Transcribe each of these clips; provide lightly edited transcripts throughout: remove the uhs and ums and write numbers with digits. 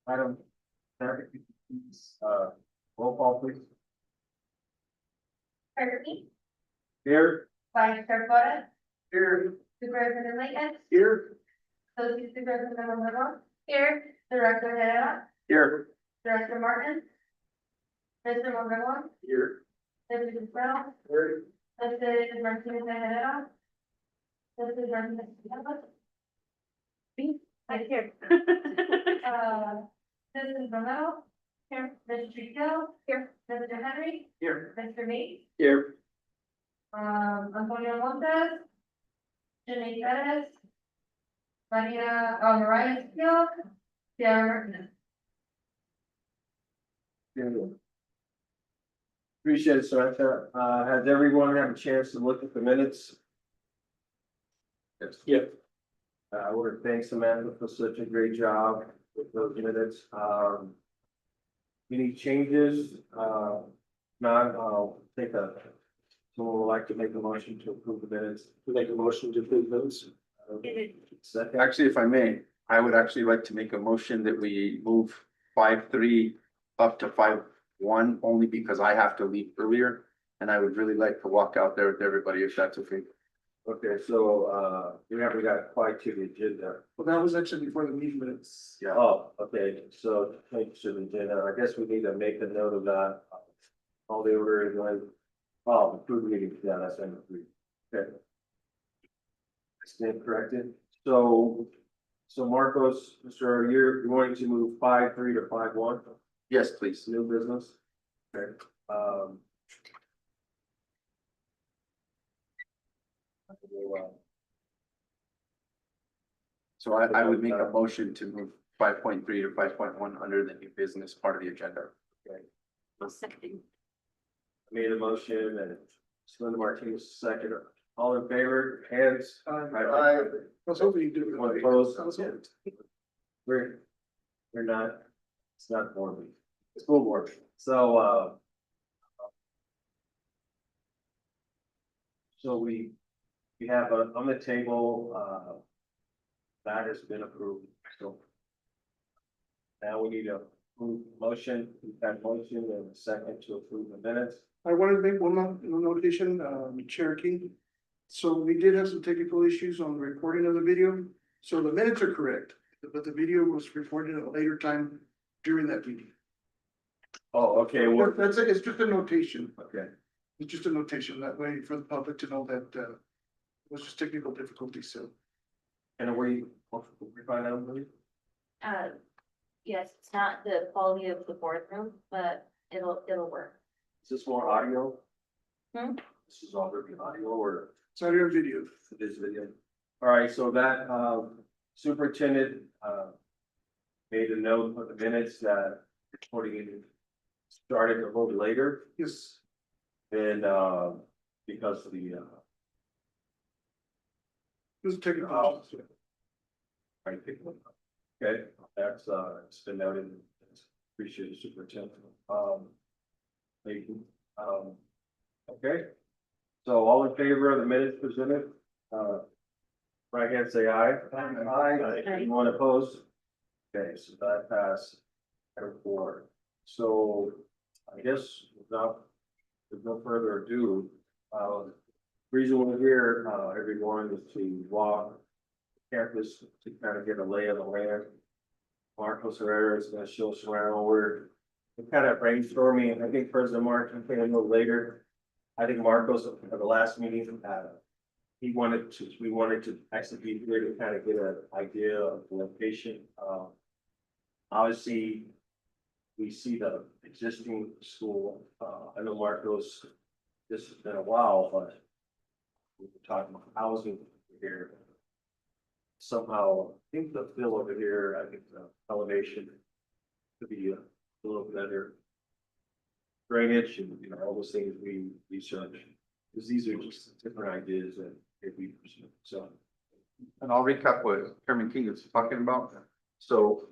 Item, roll call please. Kirby, Here. Vice Chair Flores, Here. Supervisor Leggett, Here. Associate Supervisor Romero, here, Director Herrera, Here. Director Martin, Mr. Romero, Here. Deputy Brown, Here. Mr. Martinez Herrera, Mr. Martinez. I'm here. Mrs. Romero, here, Mr. Trio, here, Mr. Henry, Here. Mr. Meade, Here. Antonio Montes, Jeantete Perez, Mariah Steele, Sarah Martinez. Appreciate it, Samantha. Has everyone had a chance to look at the minutes? Yes. Yep. I want to thank Samantha for such a great job with those minutes. Any changes? Not, I'll take a, someone would like to make a motion to approve the minutes. Make a motion to approve those. Second. Actually, if I may, I would actually like to make a motion that we move 5-3 up to 5-1, only because I have to leave earlier. And I would really like to walk out there with everybody if that's okay. Okay, so, we got quite to the agenda. Well, that was actually before the meeting minutes. Yeah. Oh, okay, so thanks to the agenda. I guess we need to make a note of that. All they were going, oh, approve meeting, yeah, that's number 3. Okay. Stand corrected. So Marcos, Mr. You're going to move 5-3 to 5-1, Yes, please. new business. Okay, So I would make a motion to move 5.3 to 5.1 under the new business part of the agenda. made a motion and Linda Martinez second. All in favor, hands? I was hoping you do. One opposed? I was hoping. We're not, it's not board meeting, it's school board. So, so we have on the table, that has been approved, so. Now we need a motion, we've got motion and a second to approve the minutes. I wanted to make one notation, Cherokee. So we did have some technical issues on the recording of the video. So the minutes are correct, but the video was recorded at a later time during that meeting. Oh, okay, well, That's it, it's just a notation. okay, It's just a notation that way for the public to know that, it was just technical difficulties, so. and we find out, please? Yes, it's not the quality of the boardroom, but it'll work. Is this more audio? Hmm? This is all gonna be audio or It's audio and video. it is video? All right, so that, superintendent, made a note for the minutes that recording started a little later Yes, and, because of the, it was technical. right, okay, that's, it's been noted. Appreciate the superintendent. Thank you. Okay. So all in favor of the minutes presented, right hand say aye. Aye. Anyone opposed? Okay, so that passed. Item 4. So I guess without, with no further ado, reason we're here, everyone, is to walk campus to kind of get a lay of the land. Marcos Herrera is gonna show us around. We're kind of brainstorming. I think President Martin came a little later. I think Marcos at the last meeting, we wanted to actually be here to kind of get an idea of the location. Obviously, we see the existing school. I know Marcos, this has been a while, but we've been talking about housing here. Somehow, I think the fill over here, I think the elevation could be a little better. Drainage and, you know, all those things we research, because these are just different ideas that we pursue, so. And I'll recap what Chairman King was talking about. So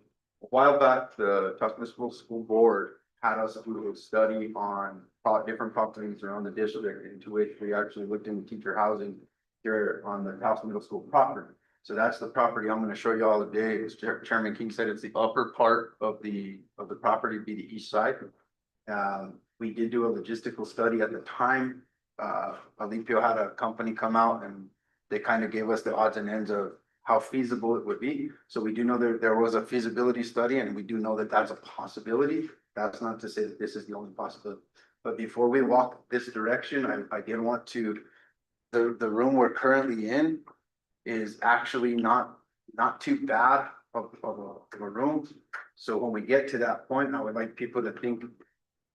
a while back, the Tuscaloosa School Board had us do a study on different properties around the district, into which we actually looked into teacher housing here on the House Middle School property. So that's the property I'm gonna show you all today. As Chairman King said, it's the upper part of the property, be the east side. We did do a logistical study at the time. Alipio had a company come out and they kind of gave us the odds and ends of how feasible it would be. So we do know there was a feasibility study and we do know that that's a possibility. That's not to say that this is the only possibility. But before we walk this direction, I did want to, the room we're currently in is actually not too bad of a room. So when we get to that point, I would like people to think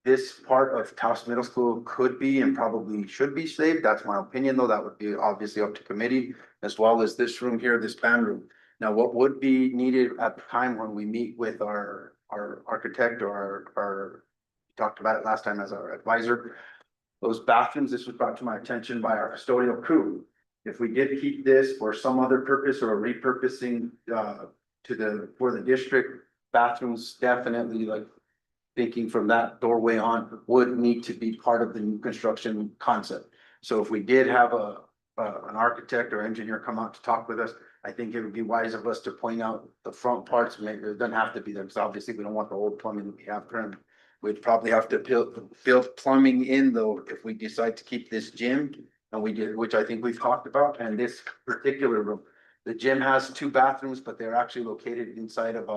this part of Taos Middle School could be and probably should be saved. That's my opinion, though. That would be obviously up to committee, as well as this room here, this band room. Now, what would be needed at the time when we meet with our architect or our talked about it last time as our advisor, those bathrooms, this was brought to my attention by our custodial crew. If we did keep this for some other purpose or repurposing for the district, bathrooms definitely, like thinking from that doorway on, would need to be part of the new construction concept. So if we did have an architect or engineer come out to talk with us, I think it would be wise of us to point out the front parts. Maybe it doesn't have to be there, because obviously we don't want the old plumbing that we have currently. We'd probably have to build plumbing in, though, if we decide to keep this gym, and we did, which I think we've talked about, and this particular room. The gym has 2 bathrooms, but they're actually located inside of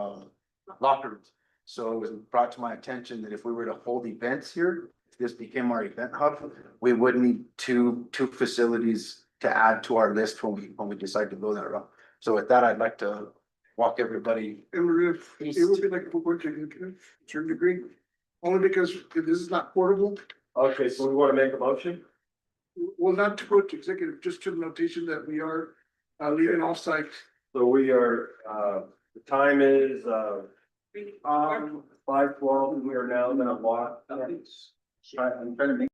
locker rooms. So it was brought to my attention that if we were to hold events here, if this became our event hub, we would need two facilities to add to our list when we decide to go that route. So with that, I'd like to walk everybody. And it would be like a work executive, to a certain degree, only because if this is not portable, Okay, so we want to make a motion? well, not to go to executive, just to the notation that we are leaving off site. So we are, the time is, 5:12, we are now gonna walk. I'm trying to make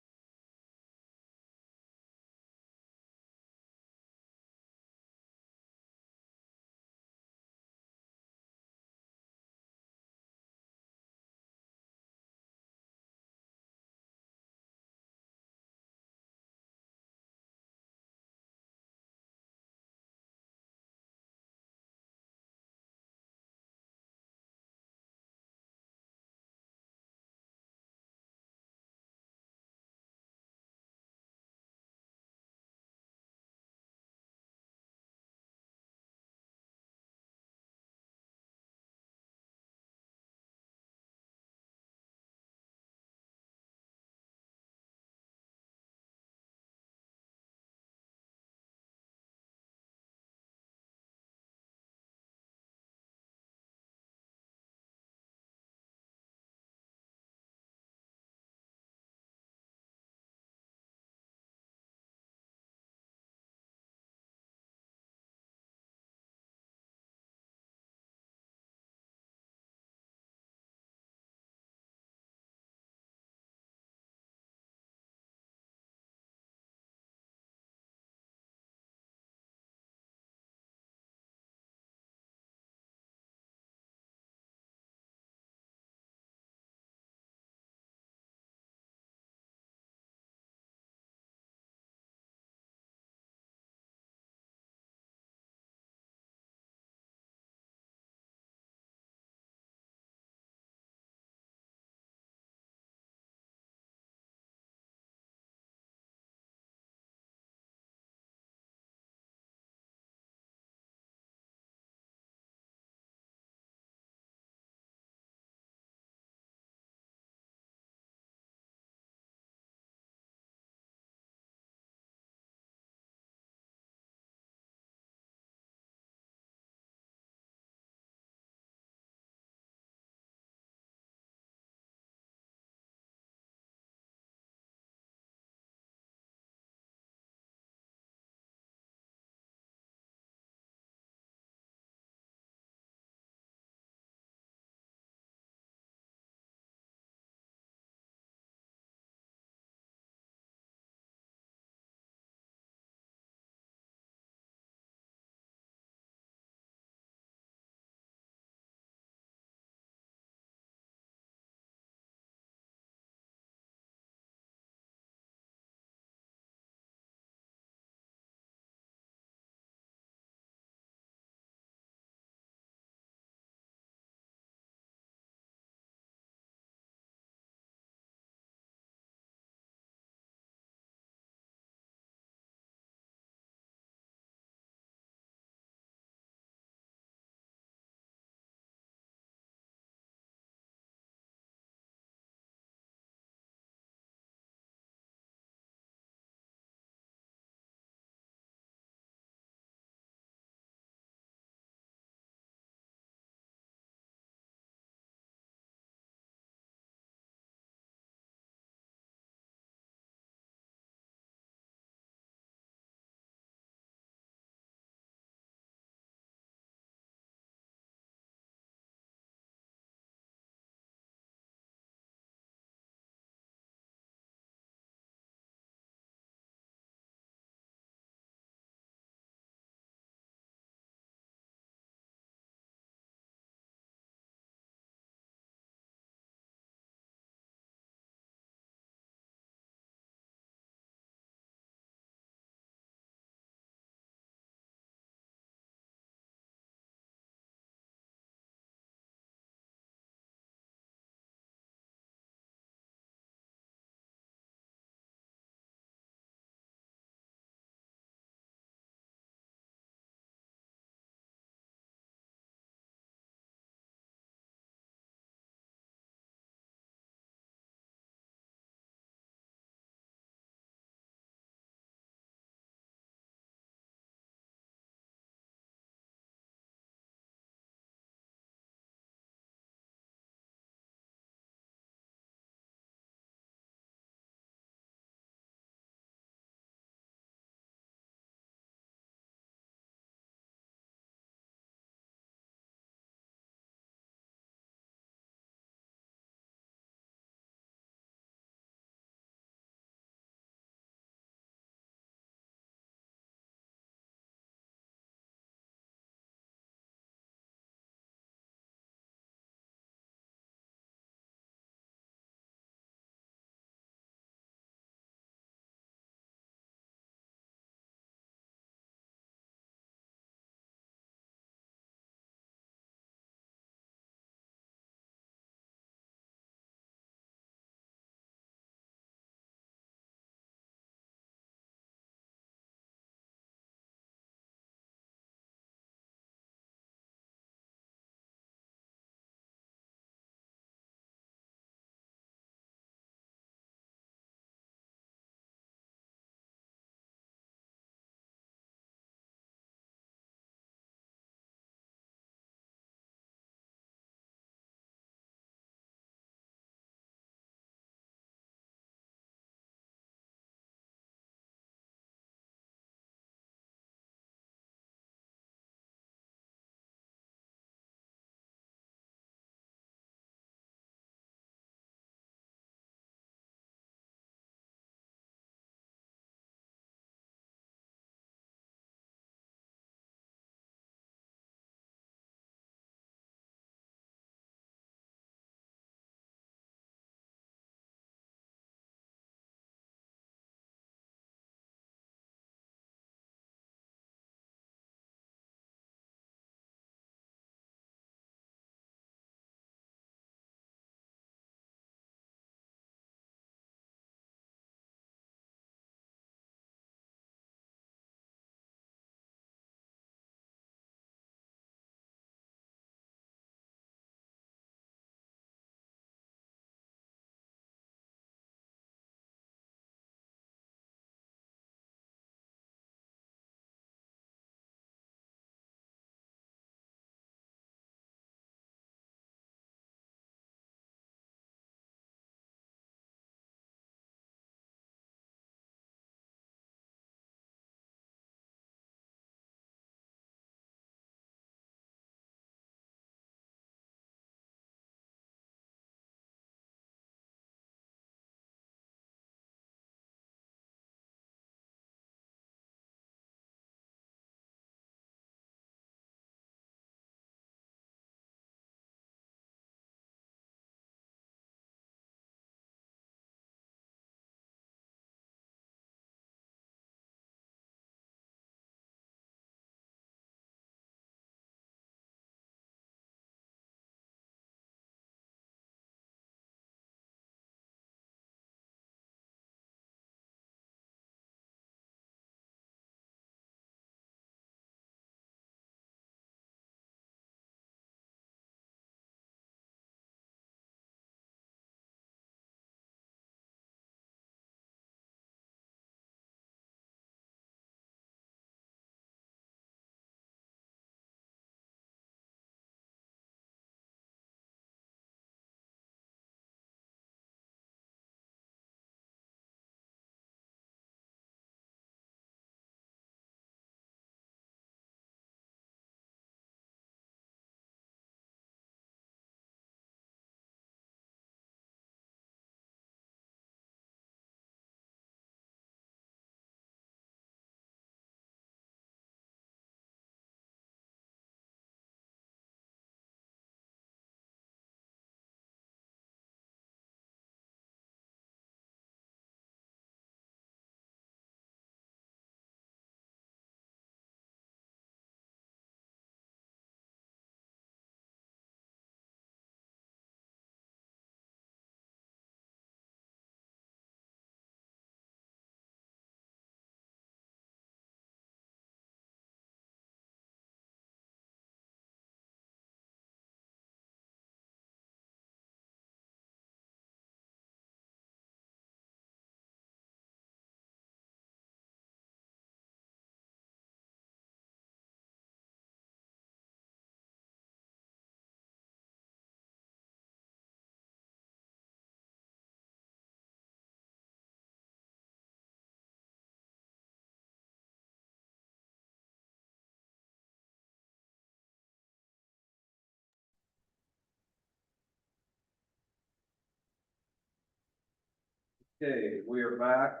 Okay, we are back,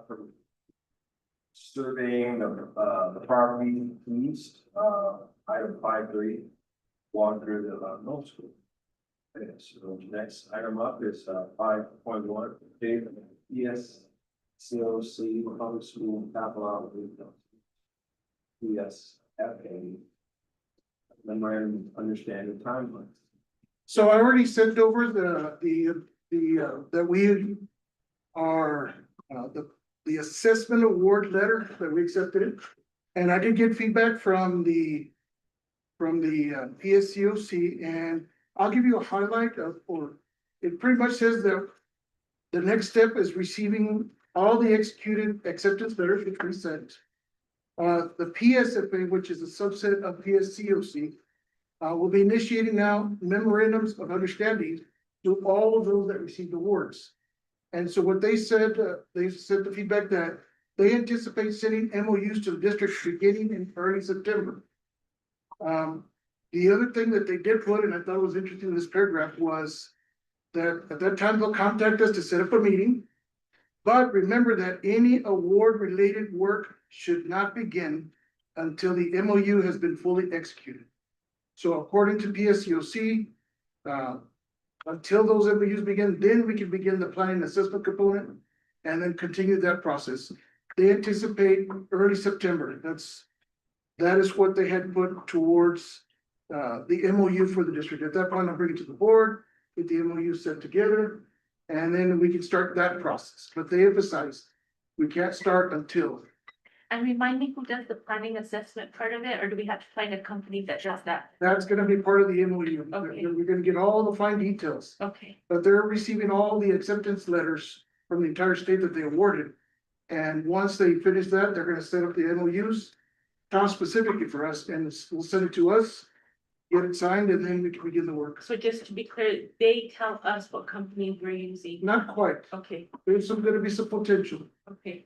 from surveying the property east, item 5.3, walk through the, middle school. Okay, so the next item up is, 5.1, Dave, yes, COC, public school, capital outlay. Yes, FA. Memorandum of understanding timeline. So I already sent over that we are, the assessment award letter that we accepted it. And I did get feedback from the PSCOC, and I'll give you a highlight or it pretty much says that the next step is receiving all the executed acceptance letters which we sent. The PSFA, which is a subset of PSCOC, will be initiating now memorandums of understanding to all of those that received awards. And so what they said the feedback that they anticipate sending MOUs to the district beginning in early September. The other thing that they did put, and I thought was interesting in this paragraph, was that at that time they'll contact us to set up a meeting. But remember that any award related work should not begin until the MOU has been fully executed. So according to PSCOC, until those MOUs begin, then we can begin the planning and assessment component and then continue that process. They anticipate early September. That is what they had put towards the MOU for the district. At that point, I'll bring it to the board, get the MOU set together, and then we can start that process. But they emphasized we can't start until. And remind me who does the planning assessment part of it, or do we have to find a company that does that? That's gonna be part of the MOU. Okay. We're gonna get all the fine details. Okay, But they're receiving all the acceptance letters from the entire state that they awarded. And once they finish that, they're gonna set up the MOUs, specifically for us, and we'll send it to us, get it signed, and then we can begin the work. so just to be clear, they tell us what company we're using. Not quite. Okay, There's gonna be some potential, okay,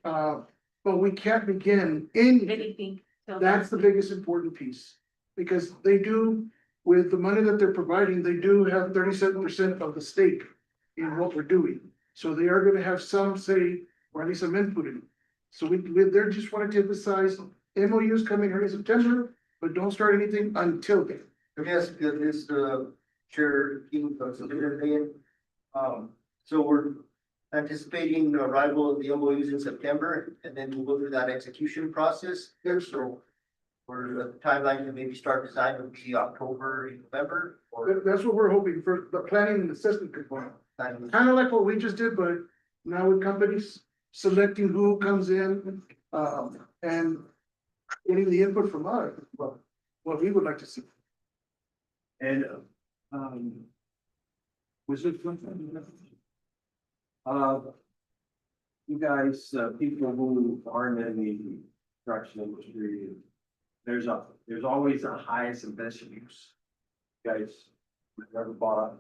but we can't begin anything. anything. So That's the biggest important piece. Because they do, with the money that they're providing, they do have 37% of the stake in what we're doing. So they are gonna have some say, or at least some input in it. So they're just wanting to emphasize MOUs coming early September, but don't start anything until then. Yes, this, Chair King, Consider Payne. So we're anticipating the arrival of the MOUs in September, and then we'll go through that execution process. Yes, So for the timeline to maybe start design would be October, November, or. That's what we're hoping for, the planning and assessment component. Time. Kind of like what we just did, but now with companies selecting who comes in, and getting the input from us, what we would like to see. And, was it? You guys, people who aren't in the construction industry, there's always a highest and best use. You guys, never bought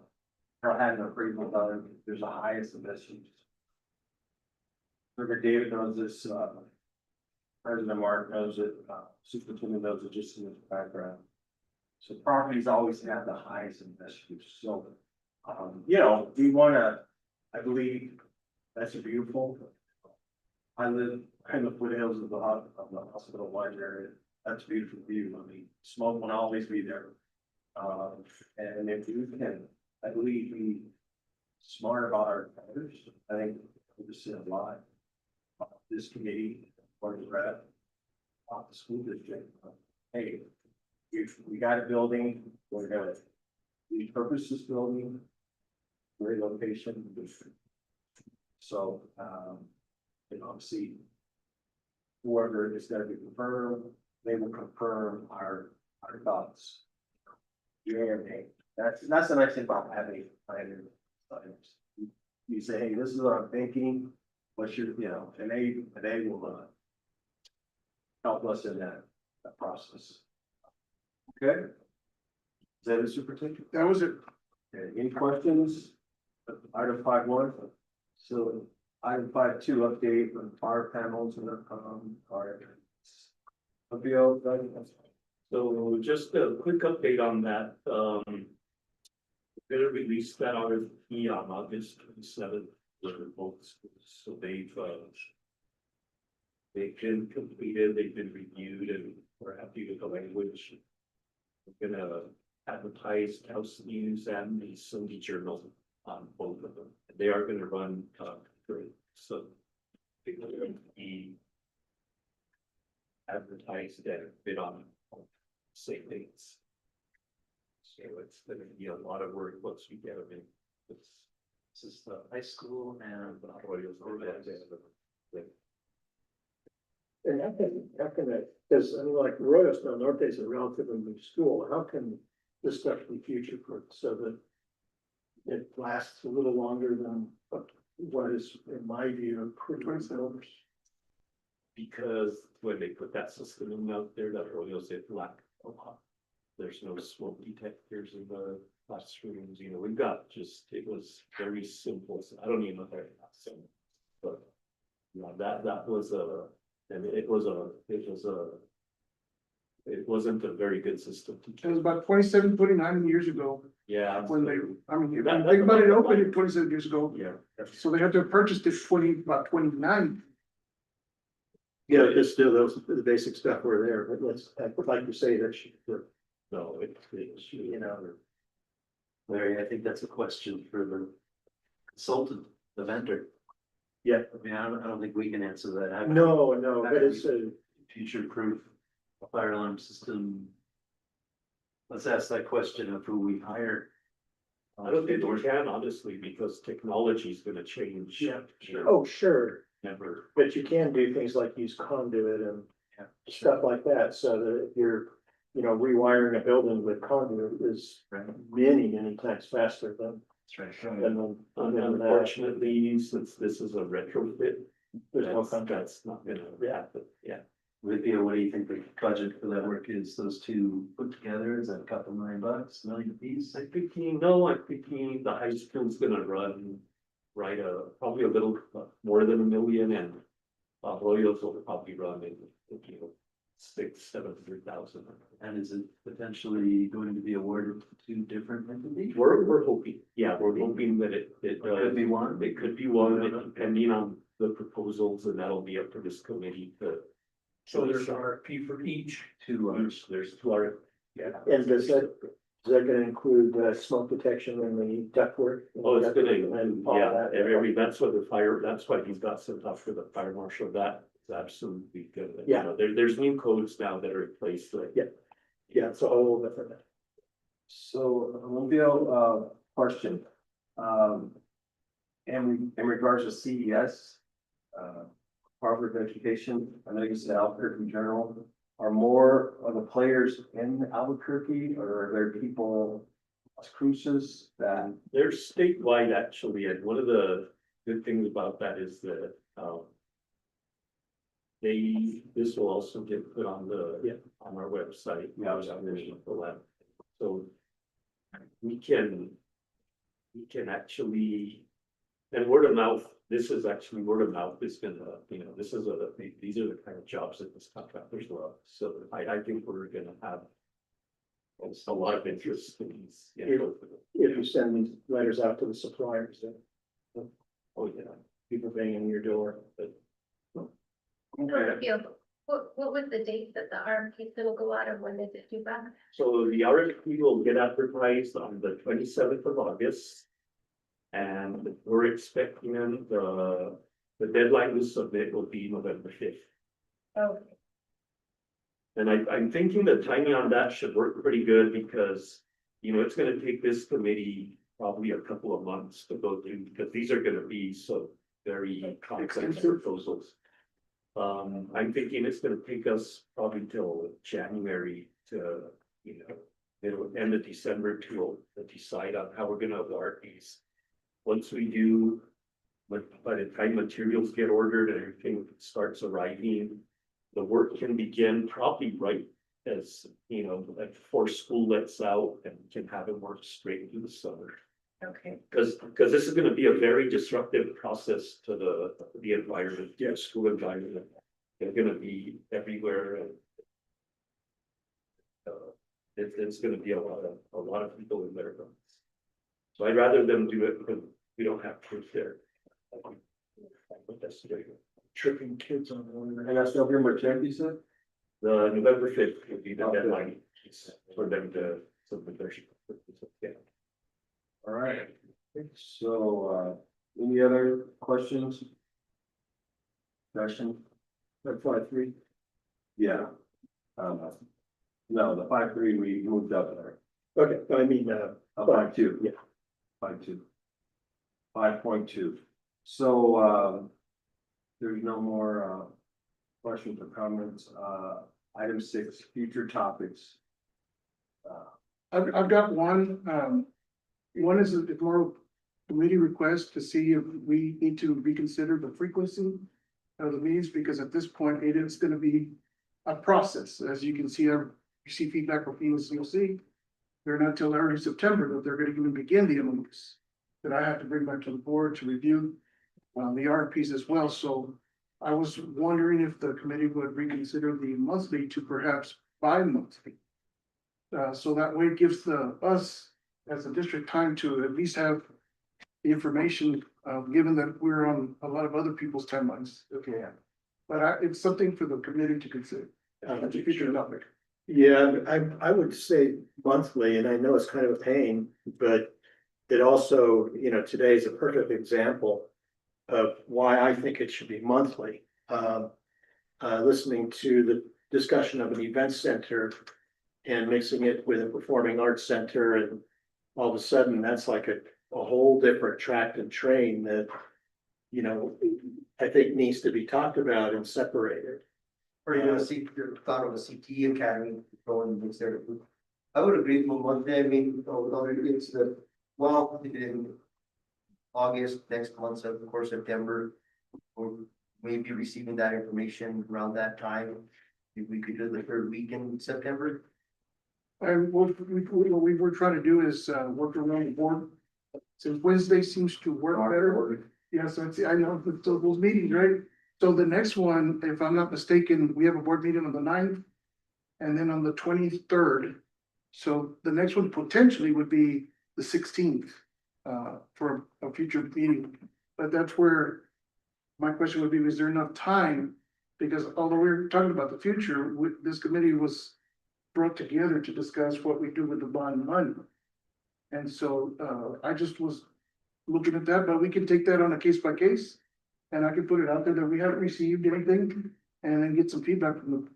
or had an appraisal done, there's a highest and best use. Remember David knows this, President Mark knows it, Superintendent knows it just in his background. So properties always have the highest and best use, so, you know, we wanna, I believe, that's beautiful. I live in the foothills of the hospital wide area, that's a beautiful view, I mean, smoke will always be there. And if you can, I believe, be smart about our competitors, I think we'll just see a lot. This committee, what is that? Off the school district, hey, we got a building, we're gonna repurpose this building. Great location. So, you know, see. Whoever is gonna be confirmed, they will confirm our thoughts. Yeah, that's the nice thing about having planning. You say, hey, this is what I'm thinking, what's your, you know, and they will, help us in that process. Okay? Is that it, Superintendent? That was it. Okay, any questions? Item 5.1, so item 5.2, update on fire panels and, fire. So just a quick update on that, we're gonna release that RFP on August 27th. for both schools, so they've been completed, they've been reviewed, and we're happy with the language. We're gonna advertise House News and the Sunday Journal on both of them. They are gonna run, so they're gonna be advertised and bid on same dates. So it's gonna be a lot of work once we get them in. This is the high school and the Royals. And how can that, because I mean, like Royals Del Norte is a relatively new school, how can this stuff be future proof so that it lasts a little longer than what is, in my view, pretty builders? Because when they put that system in out there, that Royals it lack a lot. There's no smoke detectors in the classrooms, you know, we've got just, it was very simple, so I don't even know how to say it. But, you know, that was it wasn't a very good system to It was keep. about 29 years ago Yeah. when they, I mean, if you That- think about it, opened it 27 years ago. Yeah. So they had to have purchased it about 29. Yeah, it's still those, the basic stuff were there, but let's, like you say, that should, No, you know. Larry, I think that's a question for the consultant, the vendor. Yeah. I mean, I don't think we can answer that. No, but it's Future proof fire alarm system. Let's ask that question of who we hire. I don't think we can honestly, because technology is gonna change. Yeah, sure. oh, sure, Never. but you can do things like use conduit and stuff like that, so that if you're, you know, rewiring a building with conduit is many times faster than. That's right. than that. Unfortunately, since this is a retrofit, There's no that's contract. not gonna happen, yeah. Olivia, what do you think the budget for that work is? Those two put together, is that a couple $1 million, million apiece? I'm thinking the high school's gonna run probably a little more than $1 million, and Royals will probably run in, you know, 600,000-700,000. And is it potentially going to be awarded to two different entities? We're hoping, we're hoping that it Could be one. It could be one, depending on the proposals, and that'll be up to this committee to. So there's an RFP for each. There's two are, And does that gonna include smoke detection and the ductwork? oh, it's gonna, And all that? that's what that's why he's got sent off for the fire marshal, that is absolutely good. You Yeah. know, there's new codes now that are in place, like. Yeah, it's a whole different. So, Olivia, question. In regards to CES, Harvard Education, I know you said Albuquerque in general, are more of the players in Albuquerque, or are there people, Las Cruces, that? They're statewide actually, and one of the good things about that is that, this will also get put on on our website. Yeah. So we can actually, and word of mouth, this is actually word of mouth is gonna, you know, these are the kind of jobs that this contractors love. So I think we're gonna have a lot of interest in these. If you send these letters out to the suppliers, then Oh, yeah. people banging your door, but. What was the date that the RFP will go out, and when is it due back? So the RFP will get advertised on the 27th of August. And we're expecting the deadline to submit will be November 5th. Oh, And I'm thinking the timing on that should work pretty good because, you know, it's gonna take this committee probably a couple of months to go through, because these are gonna be so very complex proposals. I'm thinking it's gonna take us probably till January to, you know, end of December to decide on how we're gonna award these. Once we do, but by the time materials get ordered and everything starts arriving, the work can begin probably right as, you know, like before school lets out, and we can have it work straight into the summer. okay. Because this is gonna be a very disruptive process to the environment, school environment. They're gonna be everywhere and. It's gonna be a lot of people in there. So I'd rather them do it when we don't have proof there. Tripping kids on the. And that's November 10th, you said? The November fifth would be the deadline for them to submit their. Yeah. All right. So, any other questions? Question? Like 5-3. Yeah. No, the 5-3, we moved up there. Okay, I mean, 5-2. Yeah. 5-2. 5.2. So, there's no more, questions or comments. Item 6, future topics. I've got one, one is a more committee request to see if we need to reconsider the frequency of the meetings, because at this point, it is gonna be a process. As you can see, I receive feedback from PSCOC. They're not till early September that they're gonna even begin the MOUs that I have to bring back to the board to review, the RFPs as well. So I was wondering if the committee would reconsider the monthly to perhaps bi-monthly. So that way it gives us as a district time to at least have the information, given that we're on a lot of other people's timelines. Okay. But it's something for the committee to consider. That's a future topic. Yeah, I would say monthly, and I know it's kind of a pain, but it also, you know, today is a perfect example of why I think it should be monthly. Listening to the discussion of an event center and mixing it with a performing arts center, and all of a sudden, that's like a whole different track and train that, you know, I think needs to be talked about and separated. Or you know, see, your thought of a CTE academy going mix there. I would agree with Monday, I mean, it's the, well, in August, next month, so of course, September. We'll maybe receiving that information around that time. If we could do the third week in September. And what we were trying to do is, work around the board. Since Wednesday seems to work better. Yeah, so I know those meetings, right? So the next one, if I'm not mistaken, we have a board meeting on the 9th. And then on the 23rd. So the next one potentially would be the 16th, for a future meeting. But that's where my question would be, is there enough time? Because although we're talking about the future, this committee was brought together to discuss what we do with the bond money. And so, I just was looking at that, but we can take that on a case by case. And I can put it out there that we haven't received anything and then get some feedback from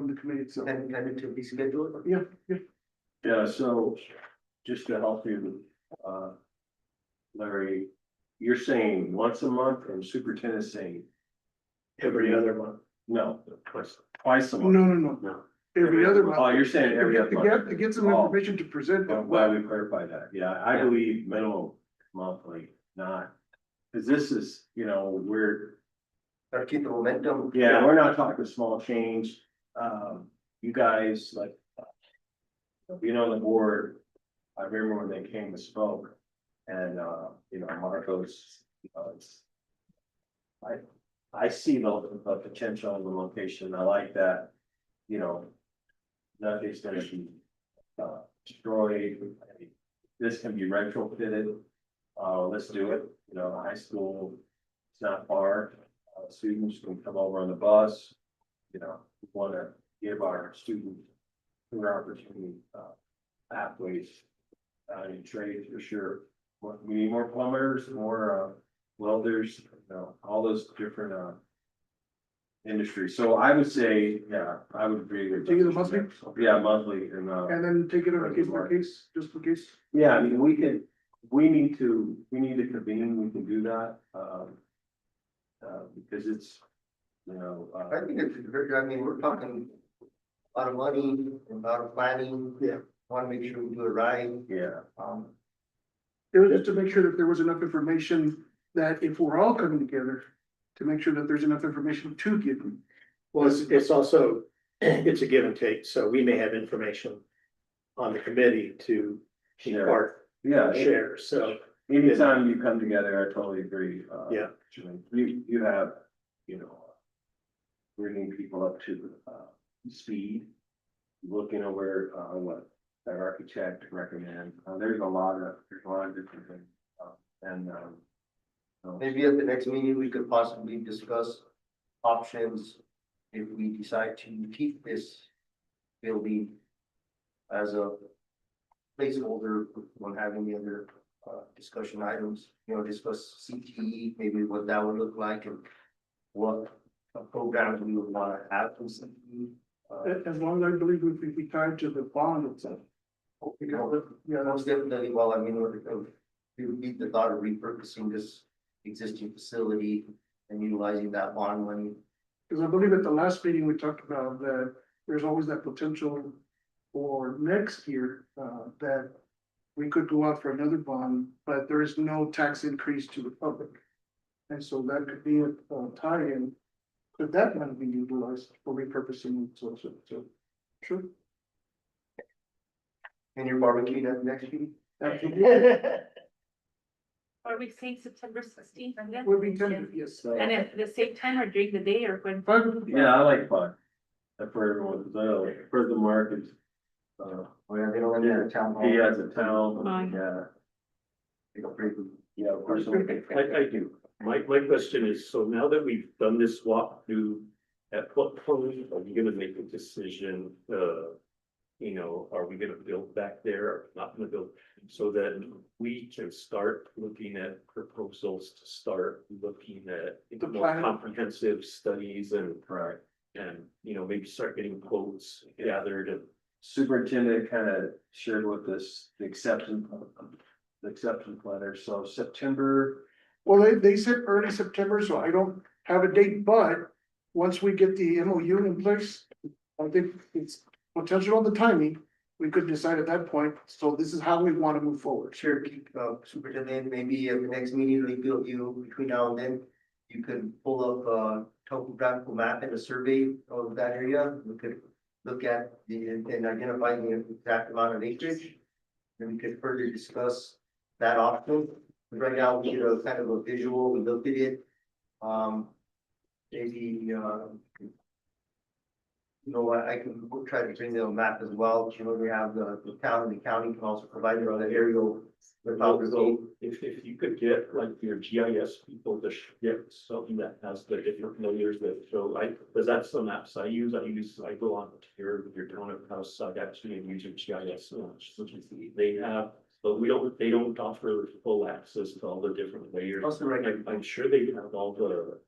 the committee itself. And kind of to be scheduled. Yeah. Yeah, so just to help you, Larry, you're saying once a month and superintendent's saying Every other month. no, Twice. twice a No, month. no. Every other month. Oh, you're saying every other month. To get some Oh. information to present. I'm glad we clarified that. Yeah, I believe minimum monthly, not, because this is, you know, we're, Gotta keep the momentum. yeah, we're not talking small change. You guys, like, being on the board, I remember when they came and spoke, and, you know, Marcos, I see the potential in the location. I like that, you know, nothing's gonna be, destroyed. This can be retrofitted. Let's do it. You know, high school, it's not far. Students can come over on the bus. You know, we wanna give our students career opportunity, pathways, in trades for sure. We need more plumbers, more, welders, you know, all those different, industries. So I would say, yeah, I would agree with. Take it monthly? Yeah, monthly and, And then take it on a case by case, just in case. yeah, I mean, we need to convene, we can do that, because it's, you know, I think it's very, I mean, we're talking a lot of money, a lot of planning. Yeah. Want to make sure we do it right. yeah, It was just to make sure that there was enough information that if we're all coming together, to make sure that there's enough information to give them. Well, it's also, it's a give and take, so we may have information on the committee to Share. impart, yeah. share, so. Anytime you come together, I totally agree. Yeah. You have, you know, bringing people up to, speed, looking over, what that architect recommend. There's a lot of different things. And, Maybe at the next meeting, we could possibly discuss options if we decide to keep this building as a placeholder when having the other discussion items, discuss CTE, maybe what that would look like and what programs we would want to have from CTE. As long as I believe we be tied to the bond itself. Yeah, most definitely, well, I mean, we would need the thought of repurposing this existing facility and utilizing that bond money. Because I believe at the last meeting, we talked about that there's always that potential for next year, that we could go out for another bond, but there is no tax increase to the public. And so that could be a tie-in. Could that money be utilized for repurposing? So, sure. And your barbecue that next meeting? Are we saying September 16th again? Would be tentative, yes. And at the same time or during the day or when? Yeah, I like fun. For everyone, for the markets. Oh, yeah, they don't live in a town hall. He has a town, Fine. yeah. They go pretty good. Yeah, of course. I do. My question is, so now that we've done this walkthrough, at what point are we gonna make a decision, are we gonna build back there or not gonna build? So that we can start looking at proposals, to start looking at The more plan. comprehensive studies and, Right. maybe start getting quotes gathered and. Superintendent kind of shared with us the acceptance letter, so September. Well, they said early September, so I don't have a date, but once we get the MOU in place, I think it's potential on the timing. We could decide at that point, so this is how we want to move forward. Sure, Superintendent, maybe at the next meeting, we build you between now and then, you could pull up a topographical map and a survey of that area. We could look at and identify the exact amount of acreage. And we could further discuss that option. But right now, we get a kind of a visual, we looked at it. Maybe, I can try to bring the map as well. We have the town, and the county can also provide their own aerial. So if you could get like your GIS people to get something that has the different layers that show, because that's the maps I use, I go on to your town of house, I actually use your GIS. They have, but they don't offer full access to all the different layers. Also, right, I'm sure they have all the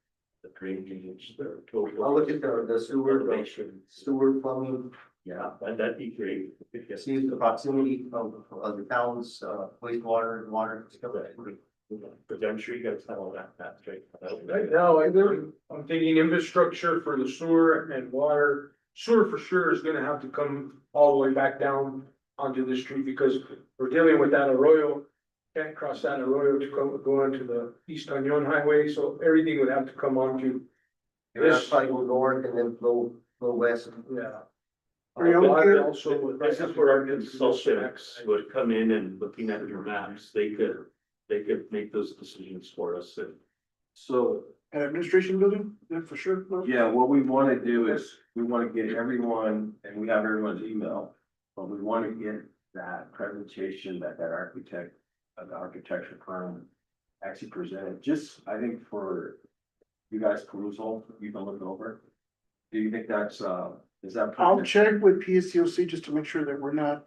drainage, the total. I'll look at the sewer, elevation. sewer plumbing, Yeah, that'd be great. see the proximity of other towns, wastewater and water. Stuff like that. But I'm sure you guys have all that, that's right. Right now, I'm thinking infrastructure for the sewer and water. Sewer for sure is gonna have to come all the way back down onto the street because we're dealing with that arroyo. Can't cross that arroyo to go onto the East Onion Highway, so everything would have to come onto. That's probably go north and then flow west. Yeah. Water Also. This is where our consultants would come in and looking at your maps, they could make those decisions for us and. So, An administration building, yeah, for sure. yeah, what we want to do is, we want to get everyone, and we have everyone's email, but we want to get that presentation that architect, the architecture firm actually presented, just, I think for you guys perusal, you can look over. Do you think that's, is that? I'll check with PSCOC just to make sure that we're not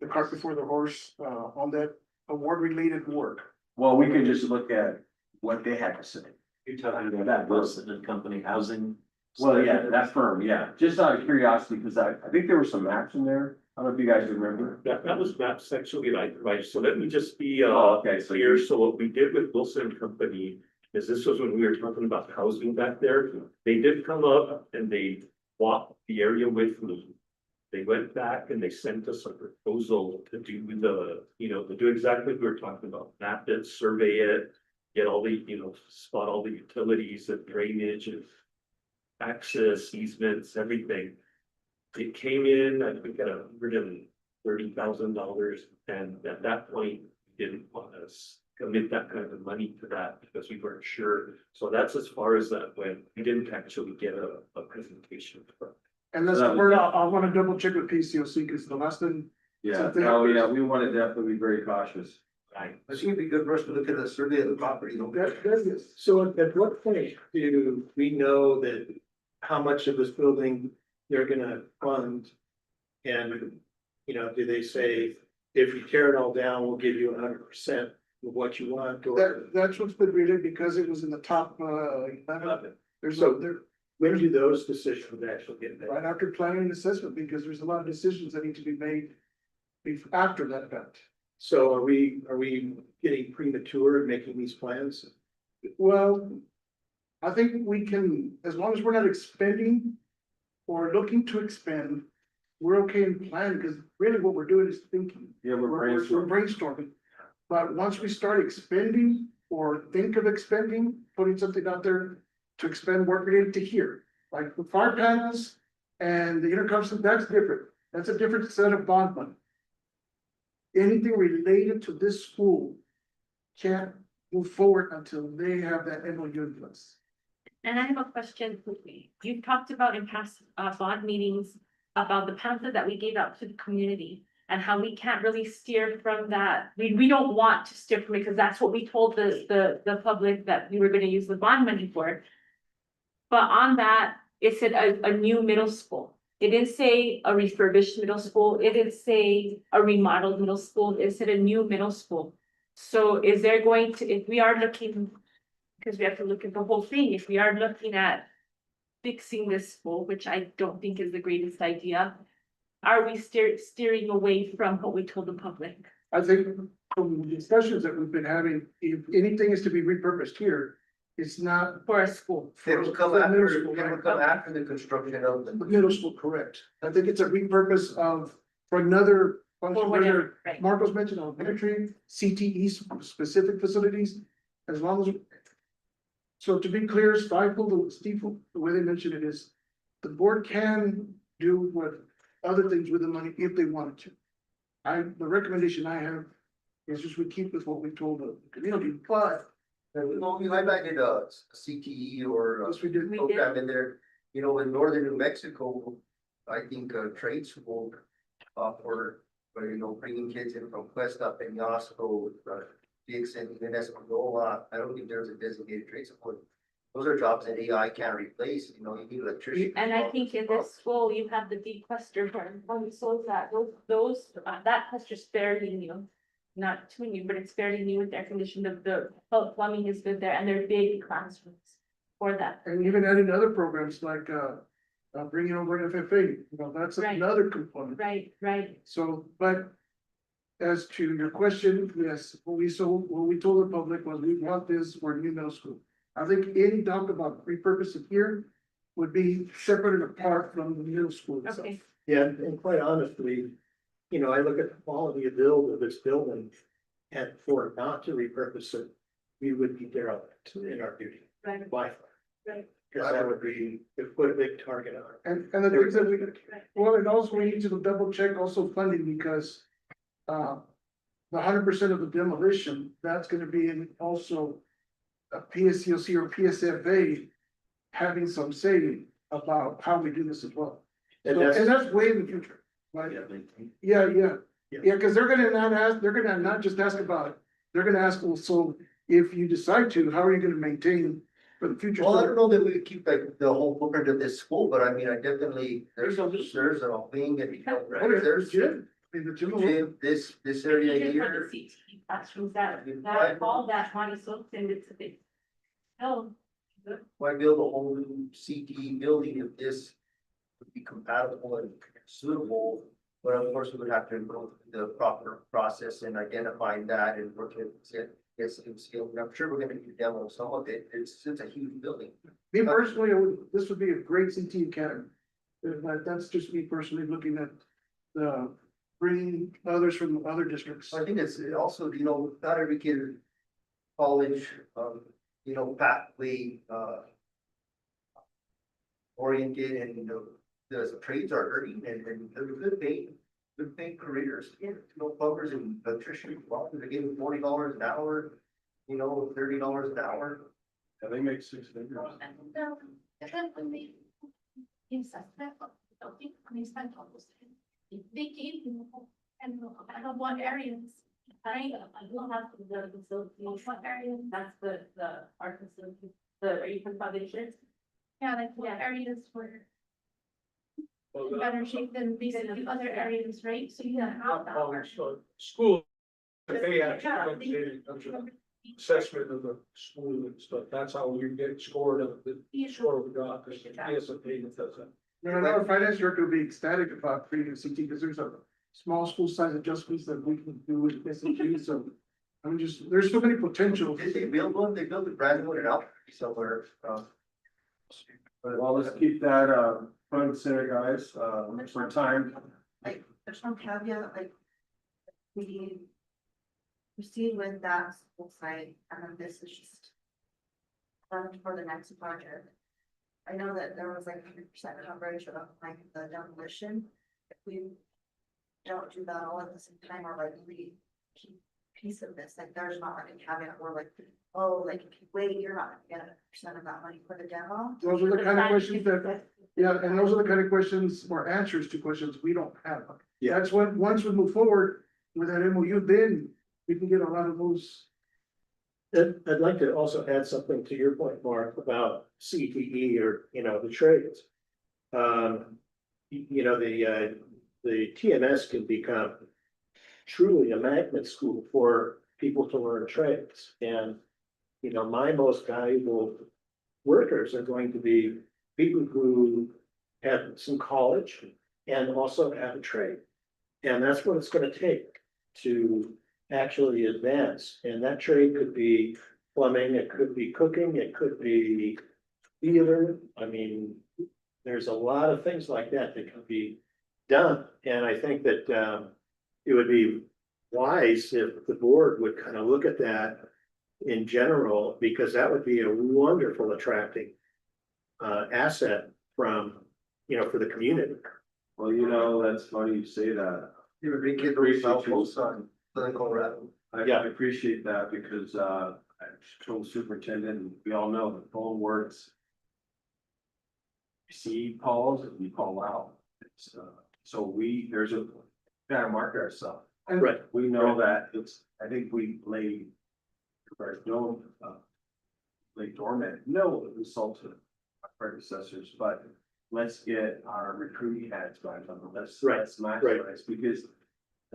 the cart before the horse, on that award related work. Well, we can just look at what they had to say. You're talking about that Wilson and Company housing. Well, yeah, that firm, yeah, just out of curiosity, because I think there were some maps in there. I don't know if you guys remember. That was maps actually like, right, so let me just be, Okay, so clear, so what we did with Wilson Company. Is this was when we were talking about housing back there, they did come up and they walked the area with me. They went back and they sent us a proposal to do to do exactly what we were talking about, map it, survey it. Get all the, spot all the utilities and drainage and access easements, everything. It came in, I think at $130,000, and at that point, we didn't want us commit that kind of money to that because we weren't sure. So that's as far as that went. We didn't actually get a presentation. And that's the word, I want to double check with PCOC because the last thing. Yeah, Something- oh, yeah, we want to definitely be very cautious. Right. I think it'd be good for us to look at the survey of the property. That is, So at what point do we know that how much of this building they're gonna fund? And, you know, do they say, if you tear it all down, we'll give you 100% of what you want, or? that's what's been relayed because it was in the top, 11. There's So- so there, When do those decisions actually get made? right after planning and assessment, because there's a lot of decisions that need to be made after that event. So are we getting premature in making these plans? Well, I think we can, as long as we're not expending or looking to expend, we're okay in planning, because really what we're doing is thinking. Yeah, we're We're brainstorming. brainstorming. But once we start expending or think of expending, putting something out there to expend work related to here, like the fire panels and the intercom, that's different. That's a different set of bond money. Anything related to this school can't move forward until they have that MOU in place. And I have a question. You've talked about in past bond meetings about the pamphlet that we gave out to the community and how we can't really steer from that. We don't want to steer from it because that's what we told the public that we were gonna use the bond money for. But on that, it said a new middle school. It didn't say a refurbished middle school. It didn't say a remodeled middle school. It said a new middle school. So is there going to, if we are looking, because we have to look at the whole thing, if we are looking at fixing this school, which I don't think is the greatest idea, are we steering away from what we told the public? I think from the discussions that we've been having, if anything is to be repurposed here, it's not For a school. It will come for the middle after, school, it will come after the construction of the the. middle school, correct. I think it's a repurpose of, for another function, Or whether whatever, right? Marcos mentioned elementary, CTE specific facilities, as long as. So to be clear, stifle, the way they mentioned it is, the board can do what other things with the money if they wanted to. The recommendation I have is just we keep with what we told the community, but Well, we highlighted a CTE or a as we did, We program in there, you know, in northern New Mexico, I think trade school. For, you know, bringing kids in from Cuesta, Peñasco, Dixon, even Espanola, I don't think there's a designated trade school. Those are jobs that AI can't replace, you know, you need electricians. And I think in this school, you have the deep cluster burn, so that that cluster's fairly new. Not too new, but it's fairly new with air conditioning, the plumbing is good there, and they're big classrooms for that. and even adding other programs like, bringing over an FFA, you know, that's Right. another component. Right, So, but as to your question, yes, what we told the public was we want this for a new middle school. I think any talk about repurposing here would be separate and apart from the middle school itself. okay, Yeah, and quite honestly, you know, I look at the quality of build of this building. And for not to repurpose it, we would be derelict in our duty right, by far. right, Cause that would be, it put a big target on it. And the things that we, right. well, and also we need to double check also funding because, the 100% of the demolition, that's gonna be in also a PSCOC or PSFA having some say about how we do this as well. And And that's way in the future, right? Yeah, cause they're gonna not just ask about it, they're gonna ask, well, so if you decide to, how are you gonna maintain for the future? Well, I don't know that we could keep like the whole footprint of this school, but I mean, I definitely, there's a wing and, you know, Oh, yeah, there's. gym. I mean, the gym will- Gym, this area Even for here. the CTE classrooms, that Right. all that money so it's a big. Oh, Why build a whole new CTE building if this would be compatible and suitable? But of course, we would have to go through the proper process and identifying that and work it, get some skill. And I'm sure we're gonna need to demo some of it. It's a huge building. Me personally, this would be a great CT academy. That's just me personally looking at bringing others from other districts. So I think it's also, you know, not every kid in college, you know, pathway, oriented and, you know, the trades are hurting and they're good paying careers. You know, plumbers and electricians, well, they're getting $40 an hour, you know, $30 an hour. Yeah, they make 6 figures. They gave you, and I don't want areas, I will have the facility, what area, that's the art facility, are you talking about the insurance? Yeah, like what areas were in better shape than basically other areas, right? So you have that. School, if they actually comes in, assessment of the school and stuff, that's how we get scored of the score we got, because PSAP does that. No, no, our finance director would be ecstatic about creating a CT, because there's a small school size adjustments that we can do with SAT, so. I'm just, there's so many potentials. Did they build one? They built a brand new one out somewhere. But well, let's keep that, front and center, guys, for time. Like, there's no caveat, like. We proceed with that school site, and then this is just. For the next project. I know that there was like 100% coverage of like the demolition. If we don't do that all at the same time, or like we keep piece of this, like there's not like a caveat where like, oh, like if you wait, you're not gonna get 100% of that money for the demo. Those are the kind of questions that, yeah, and those are the kind of questions or answers to questions we don't have. Yeah. That's when, once we move forward with that MOU, then we can get a lot of those. I'd like to also add something to your point, Mark, about CTE or, the trades. The TMS can become truly a magnet school for people to learn trades. And, my most valuable workers are going to be people who have some college and also have a trade. And that's what it's going to take to actually advance. And that trade could be plumbing, it could be cooking, it could be theater. I mean, there's a lot of things like that that can be done. And I think that it would be wise if the board would kind of look at that in general, because that would be a wonderful attracting asset from, for the community. Well, that's funny you say that. You would bring kids very focused on Colorado. I appreciate that because, I told superintendent, and we all know the phone works. You see calls and we call out. It's, so there's a, gotta market ourselves. And Right. We know that I think we lay dormant, no insult to our predecessors, but let's get our recruiting hats back on. Let's maximize, because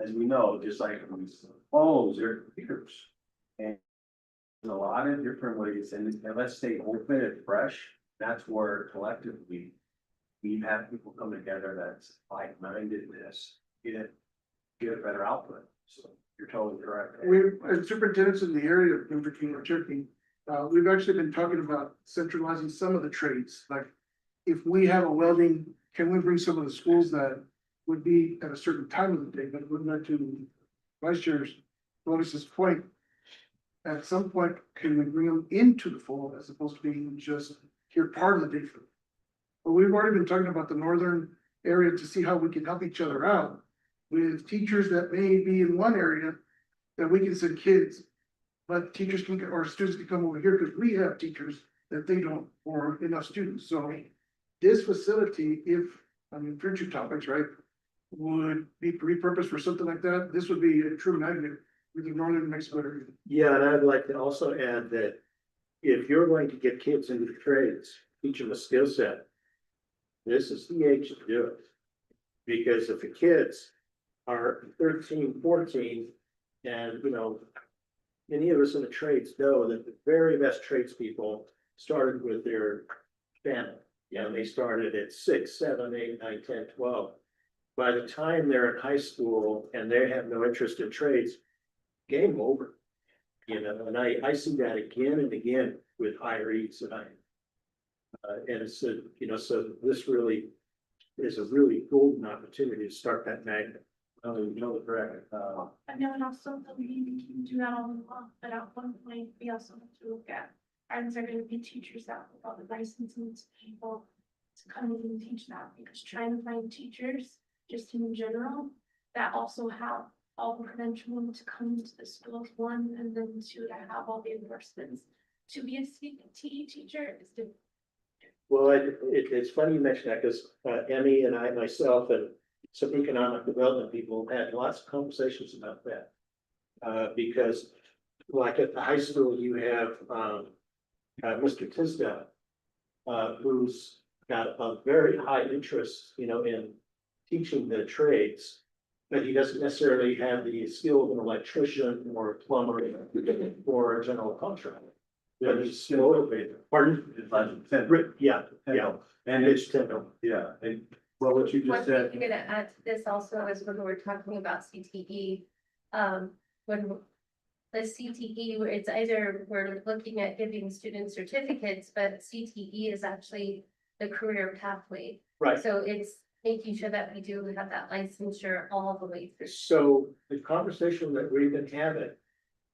as we know, just like these phones, they're computers. And there's a lot of different ways, and let's stay open and fresh. That's where collectively we've had people come together that's like-mindedness, get a better output. So you're totally correct. As superintendents in the area of Denver King or Cherokee, we've actually been talking about centralizing some of the trades. Like, if we have a welding, can we bring some of the schools that would be at a certain time of the day, but wouldn't that to Vice Chair's Lotus's point? At some point, can we bring them into the fold as opposed to being just here part of the day for them? But we've already been talking about the northern area to see how we can help each other out with teachers that may be in one area that we can send kids, but teachers can, or students can come over here because we have teachers that they don't, or enough students. So this facility, future topics, right, would be repurposed for something like that. This would be a true magnet with the northern Mexico area. Yeah, and I'd like to also add that if you're going to get kids into the trades, teach them a skill set, this is the age to do it. Because if the kids are 13, 14, and many of us in the trades know that the very best tradespeople started with their family. They started at 6, 7, 8, 9, 10, 12. By the time they're in high school and they have no interest in trades, game over. And I see that again and again with hirees and and it's so this really is a really golden opportunity to start that magnet. Correct. And then also, we can do that all along, but at one point, we also have to look at, are there gonna be teachers that without the licensing to be able to come in and teach that? Because trying to find teachers, just in general, that also have all the credentialing to come into the schools, one, and then two, to have all the endorsements. To be a CTE teacher is different. Well, it's funny you mention that because Emmy and I, myself, and some economic development people had lots of conversations about that. Because like at the high school, you have, Mr. Tisdale, who's got a very high interest, in teaching the trades. But he doesn't necessarily have the skill of an electrician or a plumber or a general contractor. But he's still motivated. Pardon? Yeah, yeah. And It's Tyndall. yeah, and well, what you One just thing said, I'm gonna add to this also is when we're talking about CTE, when the CTE, where it's either we're looking at giving students certificates, but CTE is actually the career pathway. Right. So it's making sure that we do have that licensure all the way through. So the conversation that we've been having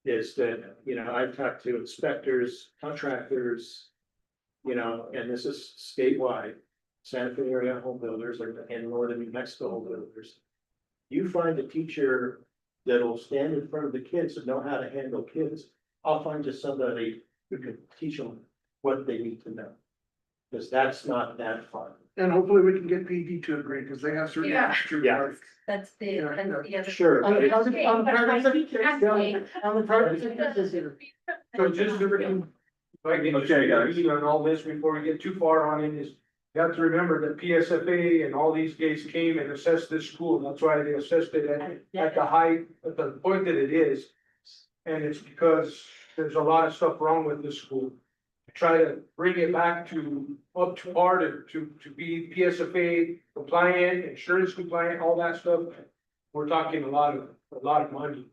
is that, I've talked to inspectors, contractors, and this is statewide, Santa Fe area home builders and northern New Mexico home builders. You find a teacher that'll stand in front of the kids and know how to handle kids. I'll find just somebody who can teach them what they need to know. Because that's not that fun. And hopefully we can get PD to agree, because they have certain. Yeah. Yeah. That's the, and the other. Sure. On the but private, on the private sector, on the private sector. So just to, if I can just Okay, guys. read on all this before we get too far on it is, you have to remember that PSFA and all these guys came and assessed this school. That's why they assessed it at the height, at the point that it is. And it's because there's a lot of stuff wrong with this school. Try to bring it back to up to par to be PSFA compliant, insurance compliant, all that stuff. We're talking a lot of money,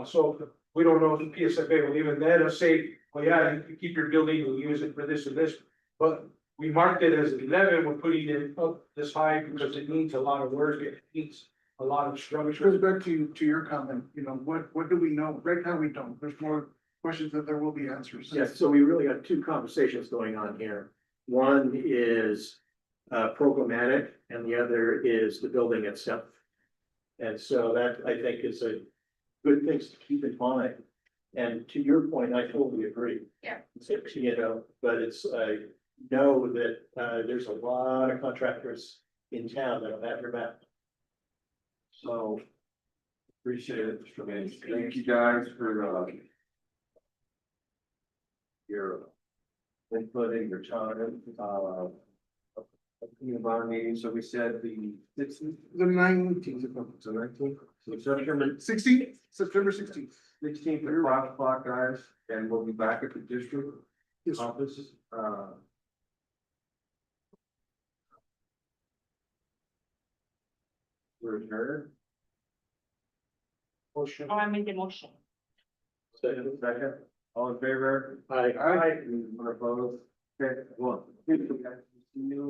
so we don't know if the PSFA will even let us say, well, yeah, you can keep your building and use it for this and this. But we marked it as 11, we're putting it up this high because it needs a lot of work, it needs a lot of Which structure. goes back to your comment, what do we know? Right now, we don't. There's more questions that there will be answers. Yes, so we really got two conversations going on here. One is programmatic and the other is the building itself. And so that I think is a good things to keep in mind. And to your point, I totally agree. Yeah. But it's, know that there's a lot of contractors in town that'll have your back. so. Appreciate it, Mr. Mayor. Thank you guys for, your inputting, your time, of our meeting, so we said the 16th, The 19th, so 19th, so September 16th, September 16th. 16th at 5 o'clock, guys, and we'll be back at the district Yes. office, we're adjourned. Motion. I made the motion. Second, all in favor? Aye. Anyone opposed? Okay, well, thank you guys. See you.